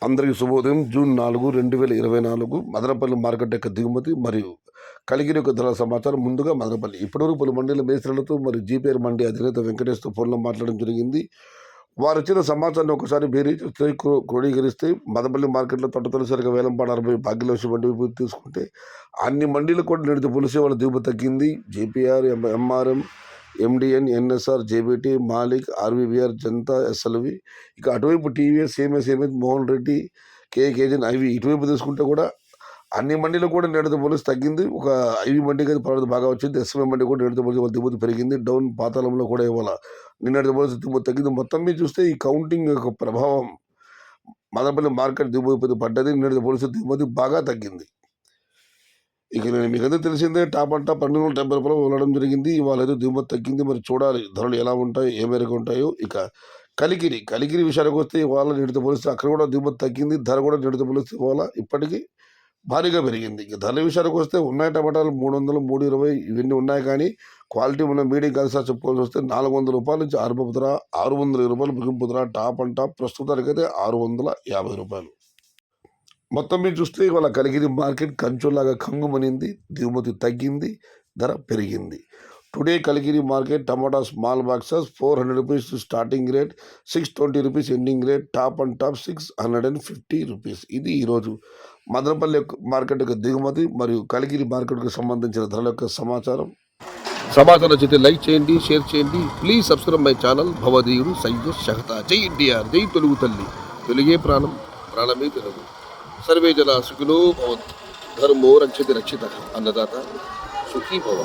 అందరికీ శుభోదయం. June 4, 2024 Madanapalle market యొక్క దిగుమతి మరియు కలిగిరి యొక్క ధరల సమాచారం. ముందుగా మదనపల్లి ఇప్పటివరకు పలు మండీల మేస్త్రులతో మరియు జీపీఆర్ మండీ అధినేత వెంకటేష్తో ఫోన్లో మాట్లాడడం జరిగింది. వారు ఇచ్చిన సమాచారాన్ని ఒకసారి బేరీస్తే క్రోడీకరిస్తే మదనపల్లి మార్కెట్లో తొలిసారిగా వేలంపాట 60 భాగ్యలక్ష్మి మండీ తీసుకుంటే అన్ని మండీలు కూడా నేటితో పోలిస్తే వాళ్ళ దిగుమతి తగ్గింది. GPR, MRM, MDN, NSR, JBT, Malik, RVBR, Janata, SLV. ఇక అటువైపు టీవీఎస్, సేమస్, మోహన్ రెడ్డి, కేజన్, ఐవి ఇటువైపు తీసుకుంటే కూడా అన్ని మండీలు కూడా నేటితో పోలిసి తగ్గింది. ఒక ఐవి మండీకి అయితే పర్వాలేదు బాగా వచ్చింది. ఎస్ఎంఏ మండీ కూడా నేటితో పోలిసి వాళ్ళ దిగుమతి పెరిగింది. డౌన్ పాతాళంలో కూడా ఇవాళ నిన్నటితో పోలిసి దిగుమతి తగ్గింది. మొత్తం మీద చూస్తే ఈ కౌంటింగ్ యొక్క ప్రభావం మదనపల్లి మార్కెట్ దిగుమతి పడ్డది. నిన్నటితో పోలిసి దిగుమతి బాగా తగ్గింది. ఇక నేను మీకంతా తెలిసిందే, టాప్ అండ్ టాప్ 270 రూపాయలు వెళ్ళడం జరిగింది. ఇవాళ ఏదో దిగుమతి తగ్గింది. మరి చూడాలి ధరలు ఎలా ఉంటాయో, ఏ మేరకు ఉంటాయో. ఇక కలిగిరి విషయానికి వస్తే ఇవాళ నేటితో పోలిస్తే అక్కడ కూడా దిగుమతి తగ్గింది. ధర కూడా నేటితో పోలిస్తే ఇవాళ ఇప్పటికీ భారీగా పెరిగింది. ఇక ధరల విషయానికి వస్తే ఉన్నాయి టమాటాలు 300, 320 ఇవన్నీ ఉన్నాయి. కానీ క్వాలిటీ ఉన్న మీడియం కలిసి చెప్పుకోవాల్సి వస్తే 400 రూపాయల నుంచి ఆరంభపు ధర, 620 రూపాయలు ముగింపు ధర. టాప్ అండ్ టాప్ ప్రస్తుతానికైతే 650 రూపాయలు. మొత్తం మీద చూస్తే ఇవాళ కలిగిరి మార్కెట్ కంచులాగా కంగుమనింది. దిగుమతి తగ్గింది, ధర పెరిగింది. Today Kaligiri market tomato small boxes 400 rupees starting rate, 620 rupees ending rate, top and top 650 rupees. ఇది ఈరోజు మదనపల్లి మార్కెట్ యొక్క దిగుమతి మరియు కలిగిరి మార్కెట్కు సంబంధించిన ధరల యొక్క సమాచారం నచ్చితే లైక్ చేయండి, షేర్ చేయండి. Please subscribe my channel. భవదీయుడు సయ్యద్ షహతా. జై ఎన్టీఆర్, జై తెలుగు తల్లి. తెలుగే ప్రాణం, ప్రాణమే తెలుగు. సర్వే జనా సుఖినో భవంతు. ధర్మో రక్షతి రక్షిత. అన్నదాత సుఖీ భవ.